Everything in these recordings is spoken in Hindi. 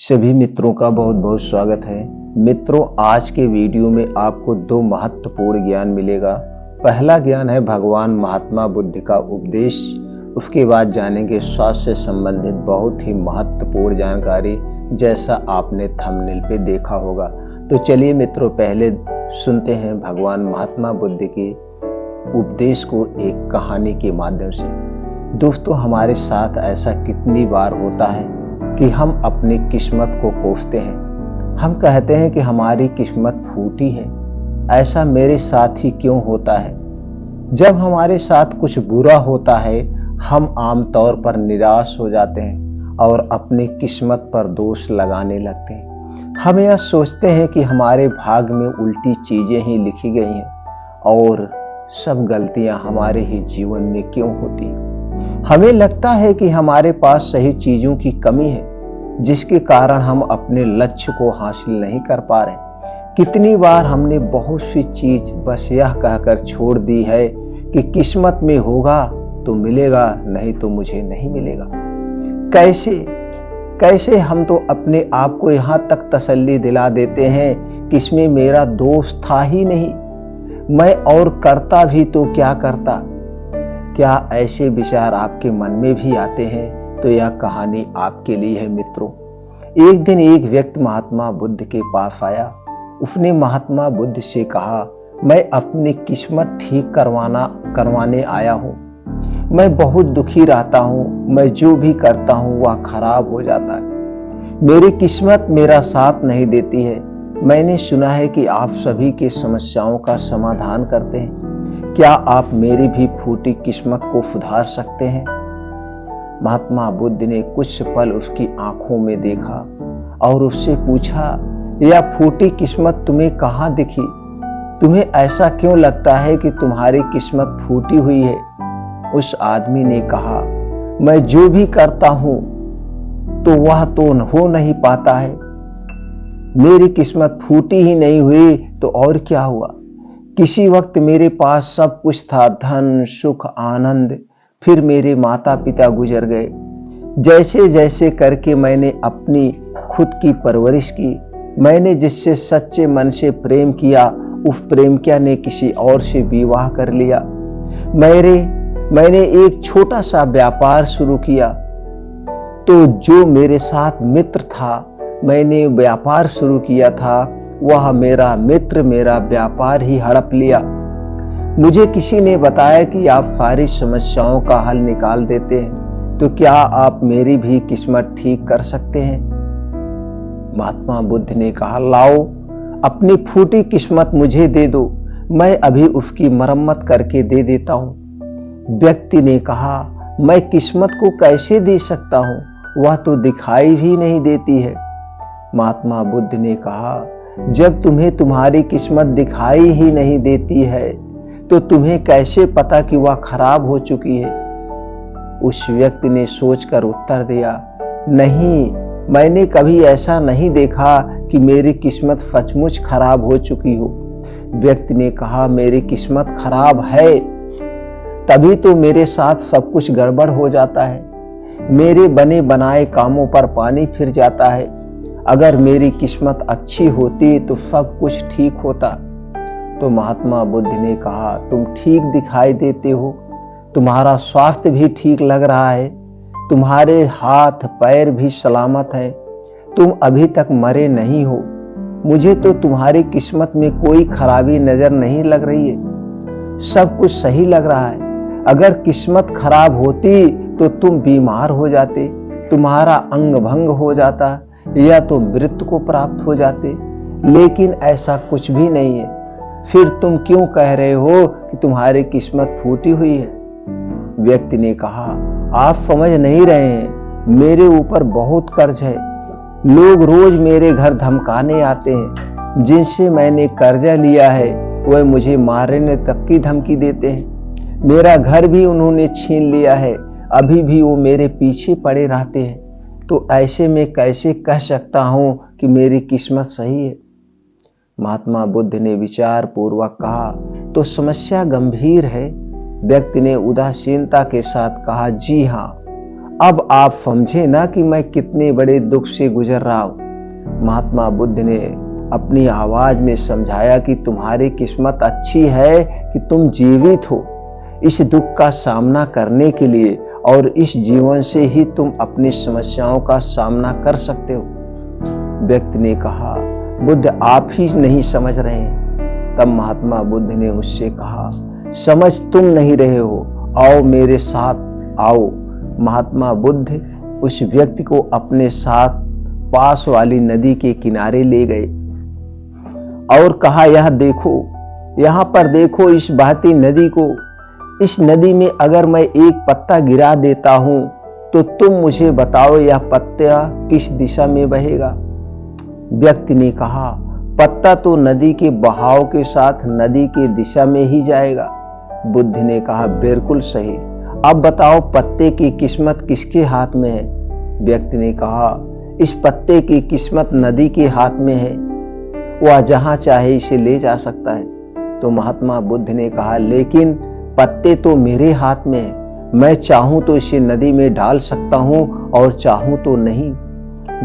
सभी मित्रों का बहुत बहुत स्वागत है। मित्रों, आज के वीडियो में आपको दो महत्वपूर्ण ज्ञान मिलेगा। पहला ज्ञान है भगवान महात्मा बुद्ध का उपदेश। उसके बाद जानेंगे स्वास्थ्य से संबंधित बहुत ही महत्वपूर्ण जानकारी, जैसा आपने थंबनेल पे देखा होगा। तो चलिए मित्रों, पहले सुनते हैं भगवान महात्मा बुद्ध के उपदेश को एक कहानी के माध्यम से। दोस्तों, हमारे साथ ऐसा कितनी बार होता है कि हम अपनी किस्मत को कोसते हैं। हम कहते हैं कि हमारी किस्मत फूटी है, ऐसा मेरे साथ ही क्यों होता है। जब हमारे साथ कुछ बुरा होता है, हम आमतौर पर निराश हो जाते हैं और अपनी किस्मत पर दोष लगाने लगते हैं। हम यह सोचते हैं कि हमारे भाग्य में उल्टी चीजें ही लिखी गई हैं और सब गलतियां हमारे ही जीवन में क्यों होती हैं। हमें लगता है कि हमारे पास सही चीजों की कमी है, जिसके कारण हम अपने लक्ष्य को हासिल नहीं कर पा रहे। कितनी बार हमने बहुत सी चीज बस यह कहकर छोड़ दी है कि किस्मत में होगा तो मिलेगा, नहीं तो मुझे नहीं मिलेगा। कैसे हम तो अपने आप को यहां तक तसल्ली दिला देते हैं कि इसमें मेरा दोष था ही नहीं, मैं और करता भी तो क्या करता। क्या ऐसे विचार आपके मन में भी आते हैं? तो यह कहानी आपके लिए है मित्रों। एक दिन एक व्यक्ति महात्मा बुद्ध के पास आया। उसने महात्मा बुद्ध से कहा, मैं अपनी किस्मत ठीक करवाने आया हूँ। मैं बहुत दुखी रहता हूँ, मैं जो भी करता हूँ वह खराब हो जाता है। मेरी किस्मत मेरा साथ नहीं देती है। मैंने सुना है कि आप सभी की समस्याओं का समाधान करते हैं। क्या आप मेरी भी फूटी किस्मत को सुधार सकते हैं? महात्मा बुद्ध ने कुछ पल उसकी आंखों में देखा और उससे पूछा, यह फूटी किस्मत तुम्हें कहाँ दिखी? तुम्हें ऐसा क्यों लगता है कि तुम्हारी किस्मत फूटी हुई है? उस आदमी ने कहा, मैं जो भी करता हूं तो वह तो हो नहीं पाता है। मेरी किस्मत फूटी ही नहीं हुई तो और क्या हुआ। किसी वक्त मेरे पास सब कुछ था, धन, सुख, आनंद। फिर मेरे माता पिता गुजर गए। जैसे जैसे करके मैंने अपनी खुद की परवरिश की। मैंने जिससे सच्चे मन से प्रेम किया, उस प्रेमिका ने किसी और से विवाह कर लिया। मैंने एक छोटा सा व्यापार शुरू किया, तो जो मेरे साथ मित्र था, मैंने व्यापार शुरू किया था, वह मेरा मित्र मेरा व्यापार ही हड़प लिया। मुझे किसी ने बताया कि आप सारी समस्याओं का हल निकाल देते हैं, तो क्या आप मेरी भी किस्मत ठीक कर सकते हैं? महात्मा बुद्ध ने कहा, लाओ अपनी फूटी किस्मत मुझे दे दो, मैं अभी उसकी मरम्मत करके दे देता हूं। व्यक्ति ने कहा, मैं किस्मत को कैसे दे सकता हूं, वह तो दिखाई भी नहीं देती है। महात्मा बुद्ध ने कहा, जब तुम्हें तुम्हारी किस्मत दिखाई ही नहीं देती है तो तुम्हें कैसे पता कि वह खराब हो चुकी है? उस व्यक्ति ने सोचकर उत्तर दिया, नहीं, मैंने कभी ऐसा नहीं देखा कि मेरी किस्मत सचमुच खराब हो चुकी हो। व्यक्ति ने कहा, मेरी किस्मत खराब है, तभी तो मेरे साथ सब कुछ गड़बड़ हो जाता है। मेरे बने बनाए कामों पर पानी फिर जाता है। अगर मेरी किस्मत अच्छी होती तो सब कुछ ठीक होता। तो महात्मा बुद्ध ने कहा, तुम ठीक दिखाई देते हो, तुम्हारा स्वास्थ्य भी ठीक लग रहा है, तुम्हारे हाथ पैर भी सलामत हैं, तुम अभी तक मरे नहीं हो। मुझे तो तुम्हारी किस्मत में कोई खराबी नजर नहीं लग रही है, सब कुछ सही लग रहा है। अगर किस्मत खराब होती तो तुम बीमार हो जाते, तुम्हारा अंग भंग हो जाता या तो मृत्यु को प्राप्त हो जाते, लेकिन ऐसा कुछ भी नहीं है। फिर तुम क्यों कह रहे हो कि तुम्हारी किस्मत फूटी हुई है? व्यक्ति ने कहा, आप समझ नहीं रहे हैं, मेरे ऊपर बहुत कर्ज है। लोग रोज मेरे घर धमकाने आते हैं। जिनसे मैंने कर्जा लिया है वह मुझे मारने तक की धमकी देते हैं। मेरा घर भी उन्होंने छीन लिया है, अभी भी वो मेरे पीछे पड़े रहते हैं। तो ऐसे में कैसे कह सकता हूं कि मेरी किस्मत सही है? महात्मा बुद्ध ने विचार पूर्वक कहा, तो समस्या गंभीर है। व्यक्ति ने उदासीनता के साथ कहा, जी हाँ, अब आप समझे ना कि मैं कितने बड़े दुख से गुजर रहा हूं। महात्मा बुद्ध ने अपनी आवाज में समझाया कि तुम्हारी किस्मत अच्छी है कि तुम जीवित हो इस दुख का सामना करने के लिए, और इस जीवन से ही तुम अपनी समस्याओं का सामना कर सकते हो। व्यक्ति ने कहा, बुद्ध आप ही नहीं समझ रहे हैं। तब महात्मा बुद्ध ने उससे कहा, समझ तुम नहीं रहे हो, आओ मेरे साथ आओ। महात्मा बुद्ध उस व्यक्ति को अपने साथ पास वाली नदी के किनारे ले गए और कहा, यह देखो, यहां पर देखो इस बहती नदी को। इस नदी में अगर मैं एक पत्ता गिरा देता हूं तो तुम मुझे बताओ यह पत्ता किस दिशा में बहेगा। व्यक्ति ने कहा, पत्ता तो नदी के बहाव के साथ नदी की दिशा में ही जाएगा। बुद्ध ने कहा, बिल्कुल सही। अब बताओ पत्ते की किस्मत किसके हाथ में है। व्यक्ति ने कहा, इस पत्ते की किस्मत नदी के हाथ में है, वह जहां चाहे इसे ले जा सकता है। तो महात्मा बुद्ध ने कहा, लेकिन पत्ते तो मेरे हाथ में है, मैं चाहूं तो इसे नदी में डाल सकता हूं और चाहूं तो नहीं।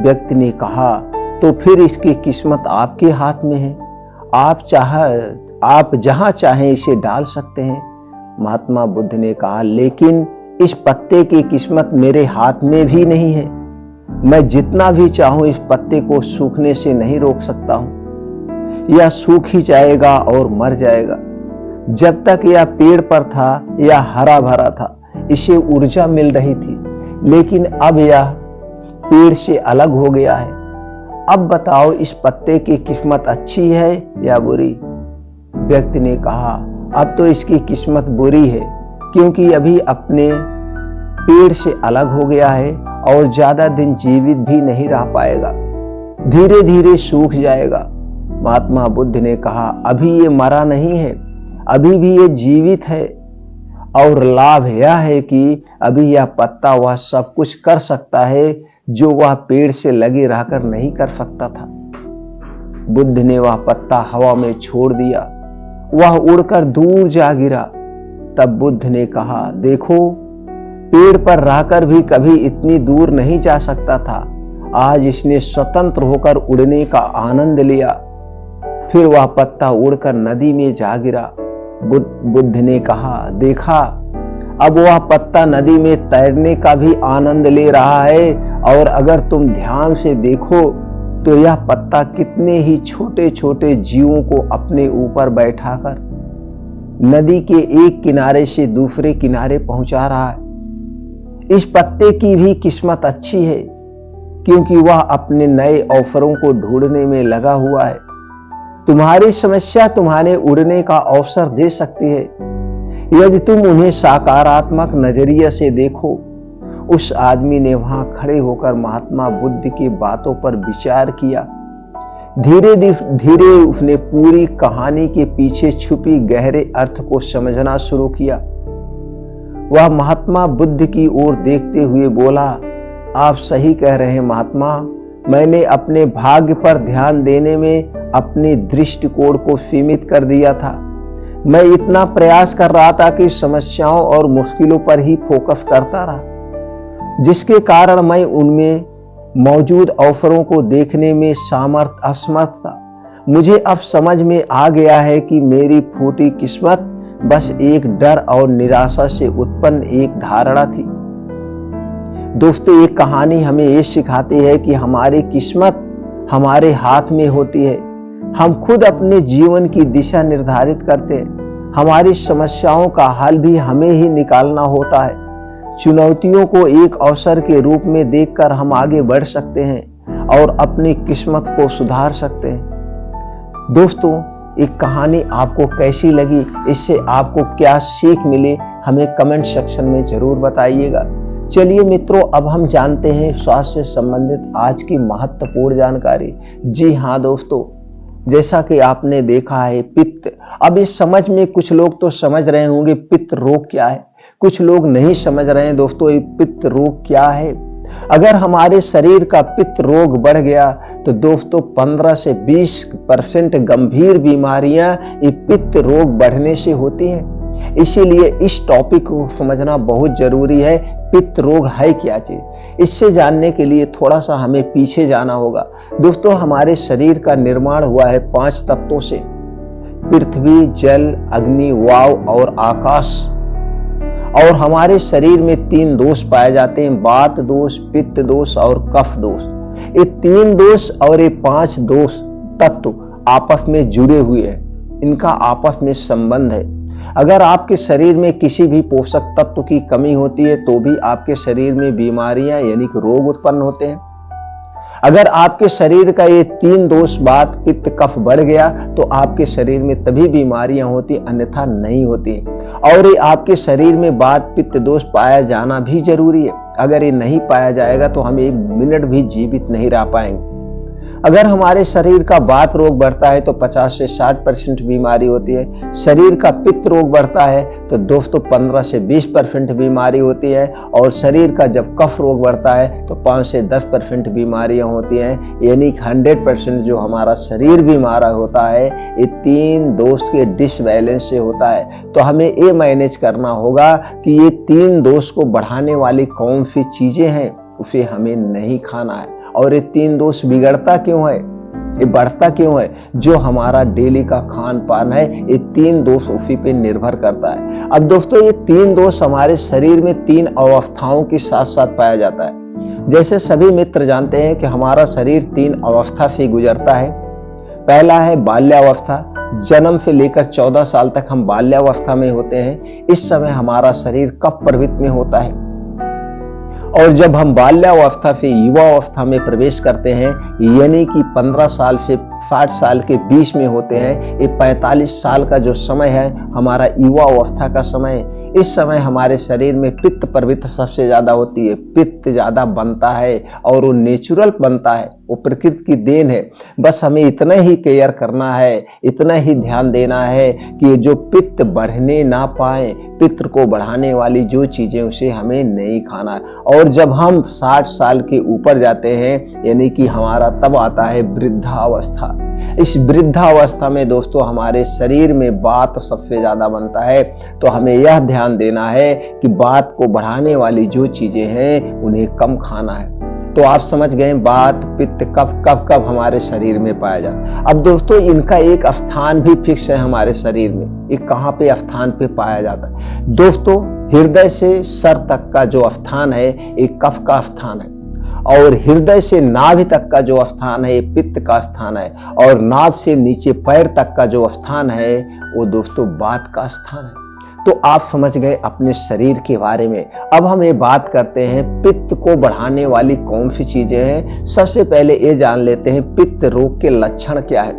व्यक्ति ने कहा, तो फिर इसकी किस्मत आपके हाथ में है, आप जहां चाहें इसे डाल सकते हैं। महात्मा बुद्ध ने कहा, लेकिन इस पत्ते की किस्मत मेरे हाथ में भी नहीं है, मैं जितना भी चाहूं इस पत्ते को सूखने से नहीं रोक सकता हूं, यह सूख ही जाएगा और मर जाएगा। जब तक यह पेड़ पर था यह हरा भरा था, इसे ऊर्जा मिल रही थी, लेकिन अब यह पेड़ से अलग हो गया है। अब बताओ इस पत्ते की किस्मत अच्छी है या बुरी। व्यक्ति ने कहा, अब तो इसकी किस्मत बुरी है, क्योंकि अभी अपने पेड़ से अलग हो गया है और ज्यादा दिन जीवित भी नहीं रह पाएगा, धीरे धीरे सूख जाएगा। महात्मा बुद्ध ने कहा, अभी ये मरा नहीं है, अभी भी ये जीवित है, और लाभ यह है कि अभी यह पत्ता वह सब कुछ कर सकता है जो वह पेड़ से लगे रहकर नहीं कर सकता था। बुद्ध ने वह पत्ता हवा में छोड़ दिया, वह उड़कर दूर जा गिरा। तब बुद्ध ने कहा, देखो, पेड़ पर रहकर भी कभी इतनी दूर नहीं जा सकता था, आज इसने स्वतंत्र होकर उड़ने का आनंद लिया। फिर वह पत्ता उड़कर नदी में जा गिरा। बुद्ध ने कहा, देखा, अब वह पत्ता नदी में तैरने का भी आनंद ले रहा है, और अगर तुम ध्यान से देखो तो यह पत्ता कितने ही छोटे छोटे जीवों को अपने ऊपर बैठाकर नदी के एक किनारे से दूसरे किनारे पहुंचा रहा है। इस पत्ते की भी किस्मत अच्छी है, क्योंकि वह अपने नए अवसरों को ढूंढने में लगा हुआ है। तुम्हारी समस्या तुम्हारे उड़ने का अवसर दे सकती है, यदि तुम उन्हें सकारात्मक नजरिए से देखो। उस आदमी ने वहां खड़े होकर महात्मा बुद्ध की बातों पर विचार किया। धीरे धीरे उसने पूरी कहानी के पीछे छुपी गहरे अर्थ को समझना शुरू किया। वह महात्मा बुद्ध की ओर देखते हुए बोला, आप सही कह रहे हैं महात्मा, मैंने अपने भाग्य पर ध्यान देने में अपने दृष्टिकोण को सीमित कर दिया था। मैं इतना प्रयास कर रहा था कि समस्याओं और मुश्किलों पर ही फोकस करता रहा, जिसके कारण मैं उनमें मौजूद अवसरों को देखने में असमर्थ था। मुझे अब समझ में आ गया है कि मेरी फूटी किस्मत बस एक डर और निराशा से उत्पन्न एक धारणा थी। दोस्तों, एक कहानी हमें ये सिखाती है कि हमारी किस्मत हमारे हाथ में होती है। हम खुद अपने जीवन की दिशा निर्धारित करते हैं। हमारी समस्याओं का हल भी हमें ही निकालना होता है। चुनौतियों को एक अवसर के रूप में देखकर हम आगे बढ़ सकते हैं और अपनी किस्मत को सुधार सकते हैं। दोस्तों, एक कहानी आपको कैसी लगी, इससे आपको क्या सीख मिली, हमें कमेंट सेक्शन में जरूर बताइएगा। चलिए मित्रों, अब हम जानते हैं स्वास्थ्य से संबंधित आज की महत्वपूर्ण जानकारी। जी हाँ दोस्तों, जैसा कि आपने देखा है पित्त। अब इस समझ में कुछ लोग तो समझ रहे होंगे पित्त रोग क्या है, कुछ लोग नहीं समझ रहे हैं। दोस्तों, ये पित्त रोग क्या है? अगर हमारे शरीर का पित्त रोग बढ़ गया तो दोस्तों 15 से 20% गंभीर बीमारियां ये पित्त रोग बढ़ने से होती हैं। इसीलिए इस टॉपिक को समझना बहुत जरूरी है। पित्त रोग है क्या चीज, इससे जानने के लिए थोड़ा सा हमें पीछे जाना होगा। दोस्तों, हमारे शरीर का निर्माण हुआ है 5 तत्वों से, पृथ्वी, जल, अग्नि, वायु और आकाश। और हमारे शरीर में 3 दोष पाए जाते हैं, वात दोष, पित्त दोष और कफ दोष। ये 3 दोष और ये 5 दोष तत्व आपस में जुड़े हुए हैं, इनका आपस में संबंध है। अगर आपके शरीर में किसी भी पोषक तत्व की कमी होती है तो भी आपके शरीर में बीमारियां यानी कि रोग उत्पन्न होते हैं। अगर आपके शरीर का ये 3 दोष वात, पित्त, कफ बढ़ गया तो आपके शरीर में तभी बीमारियां होती, अन्यथा नहीं होती। और ये आपके शरीर में वात, पित्त दोष पाया जाना भी जरूरी है। अगर ये नहीं पाया जाएगा तो हम 1 मिनट भी जीवित नहीं रह पाएंगे। अगर हमारे शरीर का वात रोग बढ़ता है तो 50 से 60% बीमारी होती है। शरीर का पित्त रोग बढ़ता है तो दोस्तों 15 से 20% बीमारी होती है। और शरीर का जब कफ रोग बढ़ता है तो 5 से 10% बीमारियां होती हैं। यानी 100% जो हमारा शरीर बीमार होता है ये 3 दोष के डिसबैलेंस से होता है। तो हमें ये मैनेज करना होगा कि ये 3 दोष को बढ़ाने वाली कौन सी चीजें हैं उसे हमें नहीं खाना है। और ये 3 दोष बिगड़ता क्यों है, ये बढ़ता क्यों है, जो हमारा डेली का खान पान है, ये 3 दोष उसी पे निर्भर करता है। अब दोस्तों, ये 3 दोष हमारे शरीर में 3 अवस्थाओं के साथ साथ पाया जाता है। जैसे सभी मित्र जानते हैं कि हमारा शरीर 3 अवस्था से गुजरता है। पहला है बाल्यावस्था, जन्म से लेकर 14 साल तक हम बाल्यावस्था में होते हैं। इस समय हमारा शरीर कफ प्रवृत्ति में होता है। और जब हम बाल्यावस्था से युवा अवस्था में प्रवेश करते हैं, यानी कि 15 साल से 60 साल के बीच में होते हैं, ये 45 साल का जो समय है हमारा युवा अवस्था का समय है। इस समय हमारे शरीर में पित्त प्रवृत्ति सबसे ज्यादा होती है, पित्त ज्यादा बनता है और वो नेचुरल बनता है, वो प्रकृति की देन है। बस हमें इतना ही केयर करना है, इतना ही ध्यान देना है कि ये जो पित्त बढ़ने ना पाए, पित्त को बढ़ाने वाली जो चीजें उसे हमें नहीं खाना है। और जब हम 60 साल के ऊपर जाते हैं यानी कि हमारा तब आता है वृद्धावस्था। इस वृद्धावस्था में दोस्तों हमारे शरीर में वात सबसे ज्यादा बनता है। तो हमें यह ध्यान देना है कि वात को बढ़ाने वाली जो चीजें हैं उन्हें कम खाना है। तो आप समझ गए, वात, पित्त, कफ कब कब हमारे शरीर में पाया जाता है। अब दोस्तों, इनका एक स्थान भी फिक्स है हमारे शरीर में। ये कहाँ पे स्थान पे पाया जाता है दोस्तों? हृदय से सर तक का जो स्थान है एक कफ का स्थान है। और हृदय से नाभि तक का जो स्थान है ये पित्त का स्थान है। और नाभ से नीचे पैर तक का जो स्थान है वो दोस्तों वात का स्थान है। तो आप समझ गए अपने शरीर के बारे में। अब हम ये बात करते हैं पित्त को बढ़ाने वाली कौन सी चीजें हैं। सबसे पहले ये जान लेते हैं पित्त रोग के लक्षण क्या है,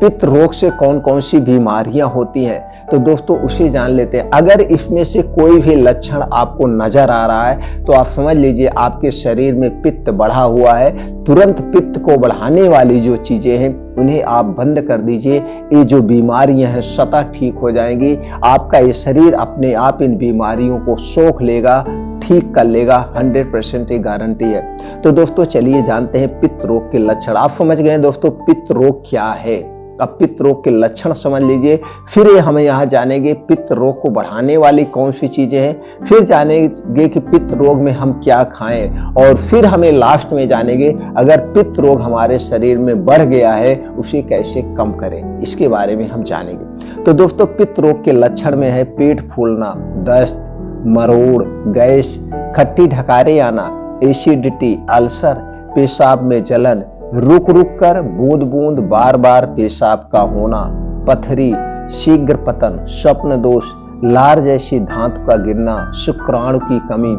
पित्त रोग से कौन कौन सी बीमारियां होती हैं। तो दोस्तों उसे जान लेते हैं। अगर इसमें से कोई भी लक्षण आपको नजर आ रहा है तो आप समझ लीजिए आपके शरीर में पित्त बढ़ा हुआ है। तुरंत पित्त को बढ़ाने वाली जो चीजें हैं उन्हें आप बंद कर दीजिए। ये जो बीमारियां हैं स्वतः ठीक हो जाएंगी। आपका ये शरीर अपने आप इन बीमारियों को सोख लेगा, ठीक कर लेगा, 100% ये गारंटी है। तो दोस्तों चलिए जानते हैं पित्त रोग के लक्षण। आप समझ गए दोस्तों पित्त रोग क्या है। अब पित्त रोग के लक्षण समझ लीजिए। फिर हमें यहाँ जानेंगे पित्त रोग को बढ़ाने वाली कौन सी चीजें हैं। फिर जानेंगे कि पित्त रोग में हम क्या खाएं। और फिर हमें लास्ट में जानेंगे अगर पित्त रोग हमारे शरीर में बढ़ गया है उसे कैसे कम करें, इसके बारे में हम जानेंगे। तो दोस्तों पित्त रोग के लक्षण में है पेट फूलना, दस्त, मरोड़, गैस, खट्टी ढकारे आना, एसिडिटी, अल्सर, पेशाब में जलन, रुक रुक कर बूंद बूंद बार बार पेशाब का होना, पथरी, शीघ्र पतन, स्वप्न दोष, लार जैसी धातु का गिरना, शुक्राणु की कमी,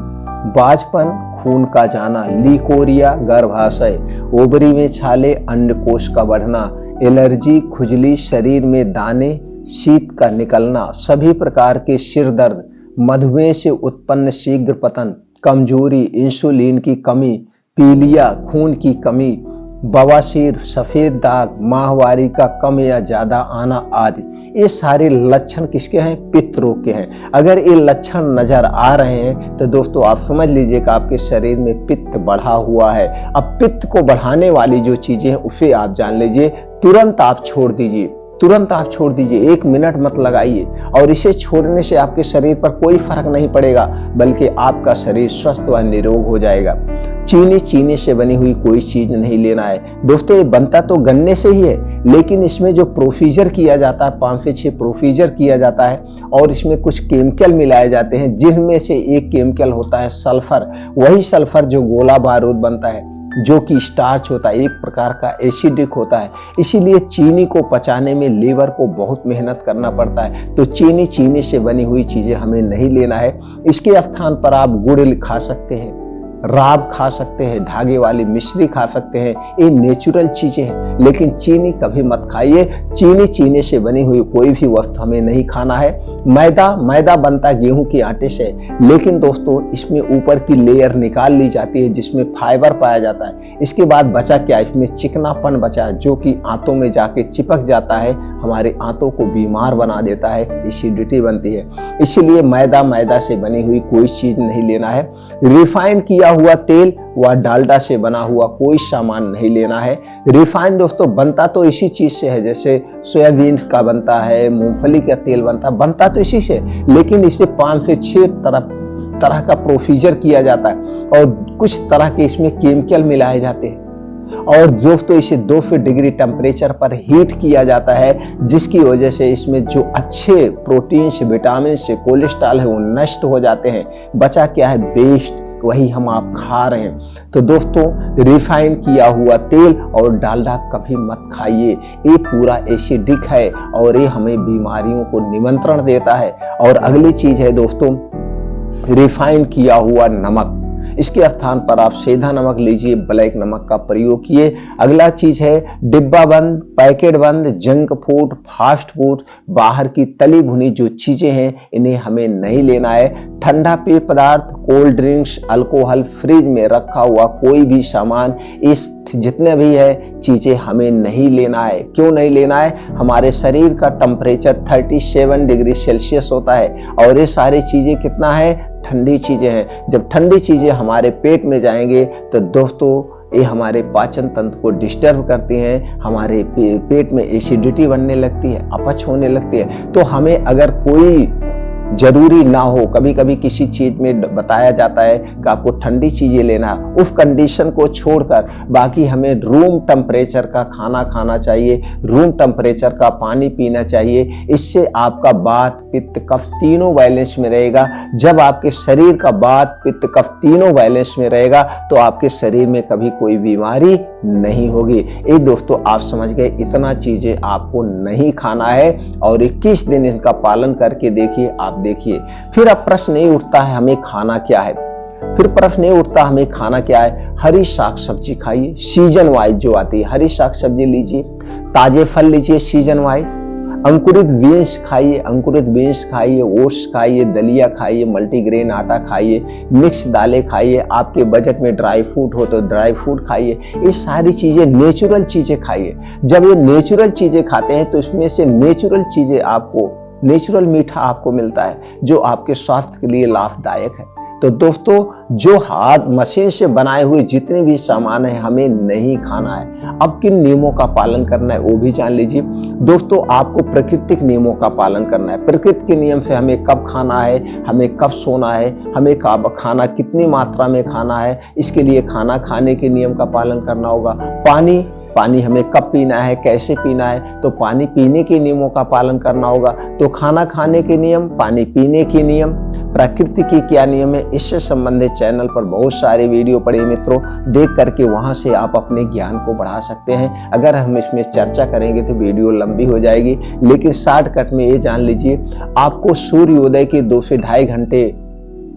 बाजपन, खून का जाना, लीकोरिया, गर्भाशय, ओवरी में छाले, अंडकोश का बढ़ना, एलर्जी, खुजली, शरीर में दाने, शीत का निकलना, सभी प्रकार के सिर दर्द, मधुमेह से उत्पन्न शीघ्र पतन, कमजोरी, इंसुलिन की कमी, पीलिया, खून की कमी, बवासीर, सफेद दाग, माहवारी का कम या ज्यादा आना आदि। ये सारे लक्षण किसके हैं? पित्त रोग के हैं। अगर ये लक्षण नजर आ रहे हैं तो दोस्तों आप समझ लीजिए कि आपके शरीर में पित्त बढ़ा हुआ है। अब पित्त को बढ़ाने वाली जो चीजें हैं उसे आप जान लीजिए, तुरंत आप छोड़ दीजिए। तुरंत आप छोड़ दीजिए, 1 मिनट मत लगाइए। और इसे छोड़ने से आपके शरीर पर कोई फर्क नहीं पड़ेगा, बल्कि आपका शरीर स्वस्थ व निरोग हो जाएगा। चीनी से बनी हुई कोई चीज नहीं लेना है दोस्तों। ये बनता तो गन्ने से ही है, लेकिन इसमें जो प्रोसीजर किया जाता है, 5 से 6 प्रोसीजर किया जाता है और इसमें कुछ केमिकल मिलाए जाते हैं, जिनमें से एक केमिकल होता है सल्फर। वही सल्फर जो गोला बारूद बनता है, जो कि स्टार्च होता है, एक प्रकार का एसिडिक होता है। इसीलिए चीनी को पचाने में लीवर को बहुत मेहनत करना पड़ता है। तो चीनी से बनी हुई चीजें हमें नहीं लेना है। इसके स्थान पर आप गुड़ खा सकते हैं, राब खा सकते हैं, धागे वाली मिश्री खा सकते हैं। ये नेचुरल चीजें हैं, लेकिन चीनी कभी मत खाइए। चीनी से बनी हुई कोई भी वस्तु हमें नहीं खाना है। मैदा बनता गेहूं के आटे से, लेकिन दोस्तों इसमें ऊपर की लेयर निकाल ली जाती है जिसमें फाइबर पाया जाता है। इसके बाद बचा क्या, इसमें चिकनापन बचा है जो कि आंतों में जाके चिपक जाता है, हमारे आंतों को बीमार बना देता है, एसिडिटी बनती है। इसीलिए मैदा से बनी हुई कोई चीज नहीं लेना है। रिफाइन किया हुआ तेल व डालडा से बना हुआ कोई सामान नहीं लेना है। रिफाइन दोस्तों बनता तो इसी चीज से है, जैसे सोयाबीन का बनता है, मूंगफली का तेल बनता तो इसी से, लेकिन इसे 5 से 6 तरह का प्रोसीजर किया जाता है और कुछ तरह के इसमें केमिकल मिलाए जाते हैं। और दोस्तों इसे 200 डिग्री टेम्परेचर पर हीट किया जाता है, जिसकी वजह से इसमें जो अच्छे प्रोटीन्स, विटामिन से कोलेस्ट्रॉल है वो नष्ट हो जाते हैं। बचा क्या है, वेस्ट, वही हम आप खा रहे हैं। तो दोस्तों रिफाइन किया हुआ तेल और डालडा कभी मत खाइए, ये पूरा एसिडिक है और ये हमें बीमारियों को निमंत्रण देता है। और अगली चीज है दोस्तों रिफाइन किया हुआ नमक। इसके स्थान पर आप सेंधा नमक लीजिए, ब्लैक नमक का प्रयोग किए। अगला चीज है डिब्बा बंद, पैकेट बंद, जंक फूड, फास्ट फूड, बाहर की तली भुनी जो चीजें हैं इन्हें हमें नहीं लेना है। ठंडा पेय पदार्थ, कोल्ड ड्रिंक्स, अल्कोहल, फ्रिज में रखा हुआ कोई भी सामान, इस जितने भी है चीजें हमें नहीं लेना है। क्यों नहीं लेना है, हमारे शरीर का टेम्परेचर 37 डिग्री सेल्सियस होता है और ये सारी चीजें कितना है, ठंडी चीजें हैं। जब ठंडी चीजें हमारे पेट में जाएंगे तो दोस्तों ये हमारे पाचन तंत्र को डिस्टर्ब करती हैं, हमारे पेट में एसिडिटी बनने लगती है, अपच होने लगती है। तो हमें अगर कोई जरूरी ना हो, कभी कभी किसी चीज में बताया जाता है कि आपको ठंडी चीजें लेना, उस कंडीशन को छोड़कर बाकी हमें रूम टेम्परेचर का खाना खाना चाहिए, रूम टेम्परेचर का पानी पीना चाहिए। इससे आपका वात, पित्त, कफ तीनों बैलेंस में रहेगा। जब आपके शरीर का वात, पित्त, कफ तीनों बैलेंस में रहेगा तो आपके शरीर में कभी कोई बीमारी नहीं होगी। ये दोस्तों आप समझ गए, इतना चीजें आपको नहीं खाना है और 21 दिन इनका पालन करके देखिए, आप देखिए। फिर अब प्रश्न नहीं उठता है हमें खाना क्या है, हरी साग सब्जी खाइए, सीजन वाइज जो आती है हरी साग सब्जी लीजिए, ताजे फल लीजिए सीजन वाइज, अंकुरित बीन्स खाइए, ओट्स खाइए, दलिया खाइए, मल्टीग्रेन आटा खाइए, मिक्स दालें खाइए, आपके बजट में ड्राई फ्रूट हो तो ड्राई फ्रूट खाइए। ये सारी चीजें नेचुरल चीजें खाइए। जब ये नेचुरल चीजें खाते हैं तो इसमें से नेचुरल चीजें आपको, नेचुरल मीठा आपको मिलता है जो आपके स्वास्थ्य के लिए लाभदायक है। तो दोस्तों जो हाथ मशीन से बनाए हुए जितने भी सामान है हमें नहीं खाना है। अब किन नियमों का पालन करना है वो भी जान लीजिए। दोस्तों आपको प्राकृतिक नियमों का पालन करना है। प्रकृति के नियम से हमें कब खाना है, हमें कब सोना है, हमें कब खाना, कितनी मात्रा में खाना है, इसके लिए खाना खाने के नियम का पालन करना होगा। पानी हमें कब पीना है, कैसे पीना है, तो पानी पीने के नियमों का पालन करना होगा। तो खाना खाने के नियम, पानी पीने के नियम, प्रकृति की क्या नियम है, इससे संबंधित चैनल पर बहुत सारे वीडियो पड़े मित्रों, देख करके वहां से आप अपने ज्ञान को बढ़ा सकते हैं। अगर हम इसमें चर्चा करेंगे तो वीडियो लंबी हो जाएगी, लेकिन शॉर्टकट में ये जान लीजिए, आपको सूर्योदय के 2 से ढाई घंटे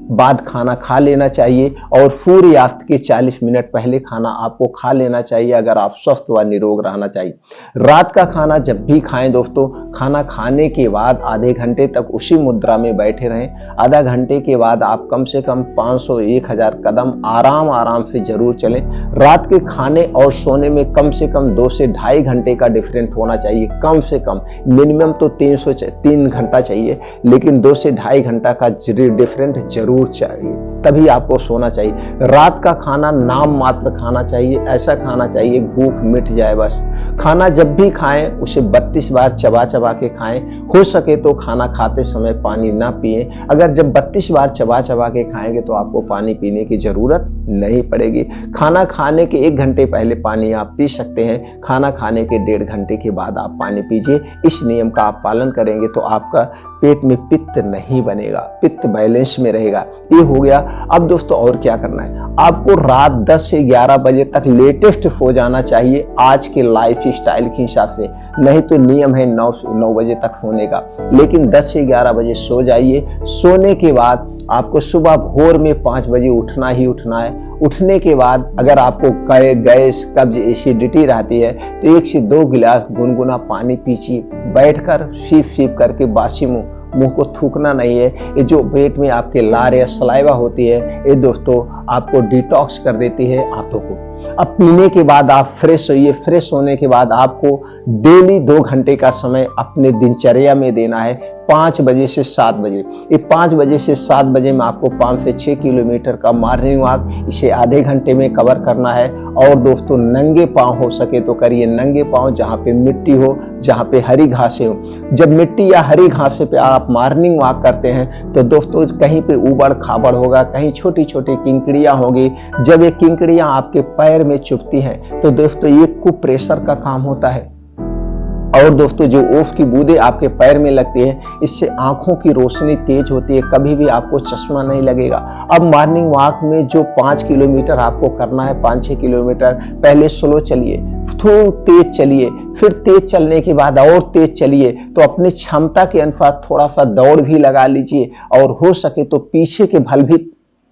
बाद खाना खा लेना चाहिए और सूर्यास्त के 40 मिनट पहले खाना आपको खा लेना चाहिए अगर आप स्वस्थ व निरोग रहना चाहिए। रात का खाना जब भी खाएं दोस्तों, खाना खाने के बाद आधे घंटे तक उसी मुद्रा में बैठे रहें। आधा घंटे के बाद आप कम से कम 500-1000 कदम आराम से जरूर चलें। रात के खाने और सोने में कम से कम 2 से ढाई घंटे का डिफरेंट होना चाहिए, कम से कम। मिनिमम तो 3 घंटा चाहिए, लेकिन 2 से ढाई घंटा का डिफरेंट जरूर चाहिए, तभी आपको सोना चाहिए। रात का खाना नाम मात्र खाना चाहिए, ऐसा खाना चाहिए भूख मिट जाए बस। खाना जब भी खाएं उसे 32 बार चबा चबा के खाएं। हो सके तो खाना खाते समय पानी ना पिएं। अगर जब 32 बार चबा चबा के खाएंगे तो आपको पानी पीने की जरूरत नहीं पड़ेगी। खाना खाने के 1 घंटे पहले पानी आप पी सकते हैं। खाना खाने के 1.5 घंटे के बाद आप पानी पीजिए। इस नियम का आप पालन करेंगे तो आपका पेट में पित्त नहीं बनेगा, पित्त बैलेंस में रहेगा। ये हो गया। अब दोस्तों और क्या करना है, आपको रात 10 से 11 बजे तक लेटेस्ट सो जाना चाहिए आज के लाइफ स्टाइल के हिसाब से। नहीं तो नियम है 9 बजे तक सोने का, लेकिन 10 से 11 बजे सो जाइए। सोने के बाद आपको सुबह भोर में 5 बजे उठना ही उठना है। उठने के बाद अगर आपको गैस, कब्ज, एसिडिटी रहती है तो 1 से 2 गिलास गुनगुना पानी पीजिए। बैठकर सीप करके बासी मुंह को थूकना नहीं है। ये जो पेट में आपके लार या सलाइवा होती है, ये दोस्तों आपको डिटॉक्स कर देती है आंतों को। अब पीने के बाद आप फ्रेश होइए। फ्रेश होने के बाद आपको डेली 2 घंटे का समय अपने दिनचर्या में देना है। 5 बजे से 7 बजे, ये 5 बजे से 7 बजे में आपको 5 से 6 किलोमीटर का मॉर्निंग वॉक, इसे आधे घंटे में कवर करना है। और दोस्तों नंगे पांव हो सके तो करिए। नंगे पांव जहाँ पे मिट्टी हो, जहाँ पे हरी घासें हो। जब मिट्टी या हरी घासें पे आप मॉर्निंग वॉक करते हैं तो दोस्तों कहीं पे ऊबड़ खाबड़ होगा, कहीं छोटी छोटी किंकड़ियां होगी। जब ये किंकड़ियां आपके पैर में चुभती हैं तो दोस्तों ये कुप्रेशर का काम होता है। और दोस्तों जो ओस की बूंदें आपके पैर में लगती है, इससे आंखों की रोशनी तेज होती है, कभी भी आपको चश्मा नहीं लगेगा। अब मॉर्निंग वॉक में जो 5 किलोमीटर आपको करना है, 5-6 किलोमीटर, पहले स्लो चलिए, थोड़ा तेज चलिए, फिर तेज चलने के बाद और तेज चलिए। तो अपनी क्षमता के अनुसार थोड़ा सा दौड़ भी लगा लीजिए। और हो सके तो पीछे के भल भी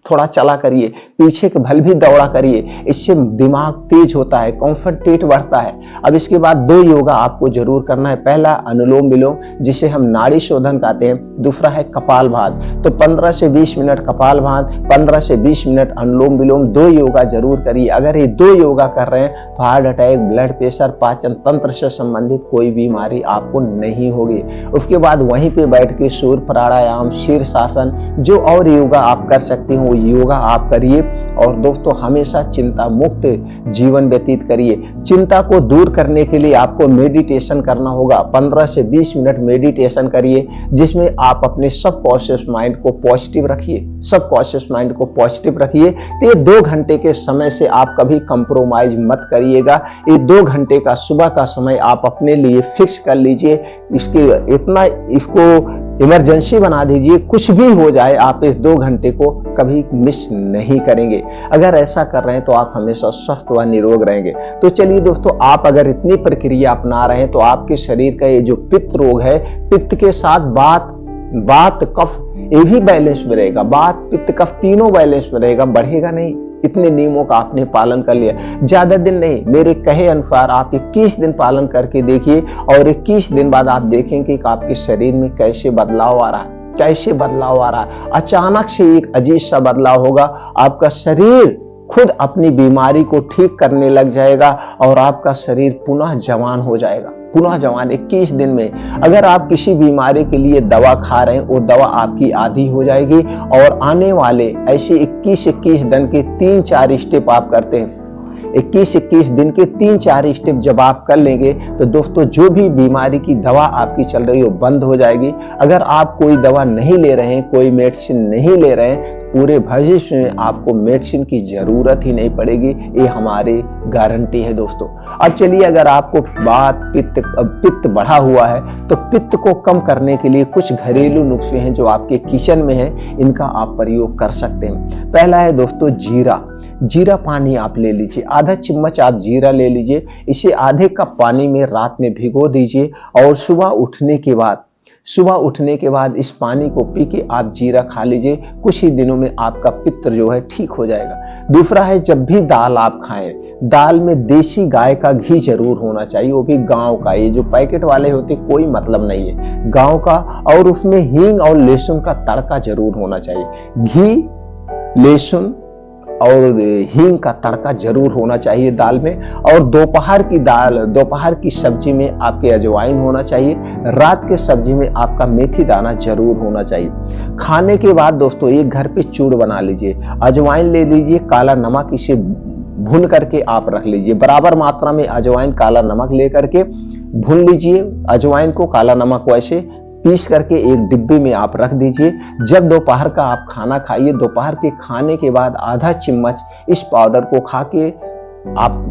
थोड़ा चला करिए, पीछे के भल भी दौड़ा करिए। इससे दिमाग तेज होता है, कॉन्फिडेंट बढ़ता है। अब इसके बाद 2 योगा आपको जरूर करना है। पहला अनुलोम विलोम, जिसे हम नाड़ी शोधन कहते हैं। दूसरा है कपाल भाती। तो 15 से 20 मिनट कपाल भाती, 15 से 20 मिनट अनुलोम विलोम, 2 योगा जरूर करिए। अगर ये 2 योगा कर रहे हैं तो हार्ट अटैक, ब्लड प्रेशर, पाचन तंत्र से संबंधित कोई बीमारी आपको नहीं होगी। उसके बाद वहीं पे बैठ के सूर्य प्राणायाम, शीर्षासन, जो और योगा आप कर सकते हो योगा आप करिए। और दोस्तों हमेशा चिंता मुक्त जीवन व्यतीत करिए। चिंता को दूर करने के लिए आपको मेडिटेशन करना होगा। 15 से 20 मिनट मेडिटेशन करिए, जिसमें आप अपने सबकॉन्शियस माइंड को पॉजिटिव रखिए। सबकॉन्शियस माइंड को पॉजिटिव रखिए। तो ये 2 घंटे के समय से आप कभी कंप्रोमाइज मत करिएगा। ये 2 घंटे का सुबह का समय आप अपने लिए फिक्स कर लीजिए। इसको इमरजेंसी बना दीजिए। कुछ भी हो जाए आप इस 2 घंटे को कभी मिस नहीं करेंगे। अगर ऐसा कर रहे हैं तो आप हमेशा स्वस्थ व निरोग रहेंगे। तो चलिए दोस्तों, आप अगर इतनी प्रक्रिया अपना रहे हैं तो आपके शरीर का ये जो पित्त रोग है, पित्त के साथ बात कफ, ये भी बैलेंस में रहेगा। बात पित्त कफ तीनों बैलेंस में रहेगा, बढ़ेगा नहीं। इतने नियमों का आपने पालन कर लिया। ज्यादा दिन नहीं, मेरे कहे अनुसार आप 21 दिन पालन करके देखिए और 21 दिन बाद आप देखेंगे कि आपके शरीर में कैसे बदलाव आ रहा है, कैसे बदलाव आ रहा है। अचानक से एक अजीब सा बदलाव होगा। आपका शरीर खुद अपनी बीमारी को ठीक करने लग जाएगा और आपका शरीर पुनः जवान हो जाएगा, पुनः जवान 21 दिन में। अगर आप किसी बीमारी के लिए दवा खा रहे हैं, वो दवा आपकी आधी हो जाएगी। और आने वाले ऐसे 21 दिन के 3-4 स्टेप आप करते हैं। 21 दिन के 3-4 स्टेप जब आप कर लेंगे तो दोस्तों जो भी बीमारी की दवा आपकी चल रही है वो बंद हो जाएगी। अगर आप कोई दवा नहीं ले रहे हैं, कोई मेडिसिन नहीं ले रहे हैं, पूरे भविष्य में आपको मेडिसिन की जरूरत ही नहीं पड़ेगी। ये हमारी गारंटी है दोस्तों। अब चलिए, अगर आपको पित्त बढ़ा हुआ है तो पित्त को कम करने के लिए कुछ घरेलू नुस्खे हैं जो आपके किचन में हैं, इनका आप प्रयोग कर सकते हैं। पहला है दोस्तों जीरा पानी आप ले लीजिए। आधा चम्मच आप जीरा ले लीजिए। इसे आधे कप पानी में रात में भिगो दीजिए और सुबह उठने के बाद इस पानी को पी के आप जीरा खा लीजिए। कुछ ही दिनों में आपका पित्त जो है ठीक हो जाएगा। दूसरा है, जब भी दाल आप खाएं, दाल में देसी गाय का घी जरूर होना चाहिए, वो भी गांव का। ये जो पैकेट वाले होते कोई मतलब नहीं है, गांव का। और उसमें हींग और लहसुन का तड़का जरूर होना चाहिए। घी, लहसुन और हींग का तड़का जरूर होना चाहिए दाल में। और दोपहर की सब्जी में आपके अजवाइन होना चाहिए। रात के सब्जी में आपका मेथी दाना जरूर होना चाहिए। खाने के बाद दोस्तों एक घर पे चूड़ बना लीजिए, अजवाइन ले लीजिए, काला नमक, इसे भून करके आप रख लीजिए। बराबर मात्रा में अजवाइन, काला नमक लेकर के भून लीजिए। अजवाइन को, काला नमक को ऐसे पीस करके एक डिब्बे में आप रख दीजिए। जब दोपहर का आप खाना खाइए, दोपहर के खाने के बाद आधा चम्मच इस पाउडर को खा के आप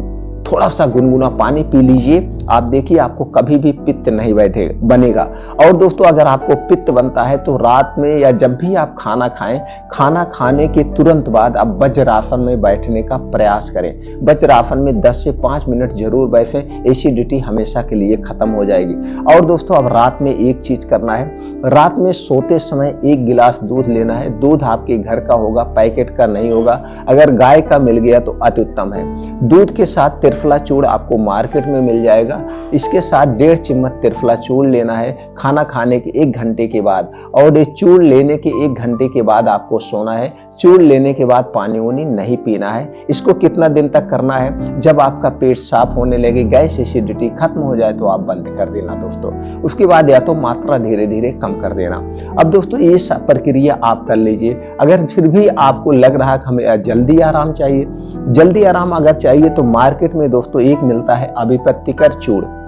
थोड़ा सा गुनगुना पानी पी लीजिए। आप देखिए आपको कभी भी पित्त नहीं बनेगा। और दोस्तों, अगर आपको पित्त बनता है तो रात में या जब भी आप खाना खाएं, खाना खाने के तुरंत बाद आप वज्रासन में बैठने का प्रयास करें। वज्रासन में 10 से 5 मिनट जरूर बैठें, एसिडिटी हमेशा के लिए खत्म हो जाएगी। और दोस्तों, अब रात में एक चीज करना है, रात में सोते समय 1 गिलास दूध लेना है। दूध आपके घर का होगा, पैकेट का नहीं होगा। अगर गाय का मिल गया तो अति उत्तम है। दूध के साथ त्रिफला चूर्ण आपको मार्केट में मिल जाएगा। इसके साथ 1.5 चम्मच त्रिफला चूर्ण लेना है खाना खाने के 1 घंटे के बाद। और ये चूर्ण लेने के 1 घंटे के बाद आपको सोना है। चूर्ण लेने के बाद पानी वानी नहीं पीना है। इसको कितना दिन तक करना है? जब आपका पेट साफ होने लगे, गैस एसिडिटी खत्म हो जाए तो आप बंद कर देना दोस्तों। उसके बाद या तो मात्रा धीरे धीरे कम कर देना। अब दोस्तों, ये सब प्रक्रिया आप कर लीजिए। अगर फिर भी आपको लग रहा है कि हमें जल्दी आराम चाहिए, जल्दी आराम अगर चाहिए तो मार्केट में दोस्तों एक मिलता है अभिप्रतिकर चूर्ण।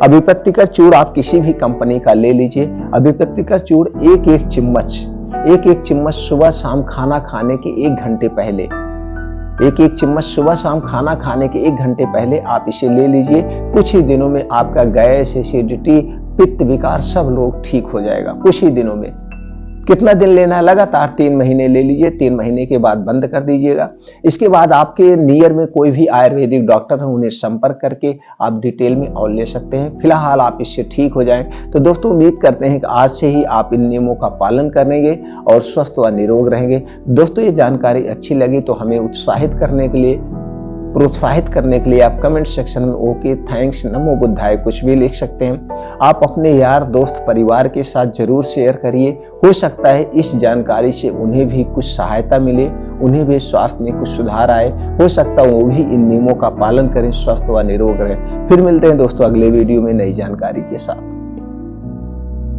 अभिप्रतिकर चूर्ण आप किसी भी कंपनी का ले लीजिए। अभिप्रतिकर चूर्ण एक चम्मच सुबह शाम खाना खाने के 1 घंटे पहले, एक चम्मच सुबह शाम खाना खाने के 1 घंटे पहले आप इसे ले लीजिए। कुछ ही दिनों में आपका गैस, एसिडिटी, पित्त विकार सब लोग ठीक हो जाएगा कुछ ही दिनों में। कितना दिन लेना है? लगातार 3 महीने ले लीजिए। 3 महीने के बाद बंद कर दीजिएगा। इसके बाद आपके नियर में कोई भी आयुर्वेदिक डॉक्टर है, उन्हें संपर्क करके आप डिटेल में और ले सकते हैं। फिलहाल आप इससे ठीक हो जाएं। तो दोस्तों, उम्मीद करते हैं कि आज से ही आप इन नियमों का पालन करेंगे और स्वस्थ व निरोग रहेंगे। दोस्तों, ये जानकारी अच्छी लगी तो हमें उत्साहित करने के लिए, प्रोत्साहित करने के लिए आप कमेंट सेक्शन में ओके, थैंक्स, नमो बुद्धाय कुछ भी लिख सकते हैं। आप अपने यार, दोस्त, परिवार के साथ जरूर शेयर करिए। हो सकता है इस जानकारी से उन्हें भी कुछ सहायता मिले, उन्हें भी स्वास्थ्य में कुछ सुधार आए। हो सकता है वो भी इन नियमों का पालन करें, स्वस्थ व निरोग रहें। फिर मिलते हैं दोस्तों अगले वीडियो में नई जानकारी के साथ।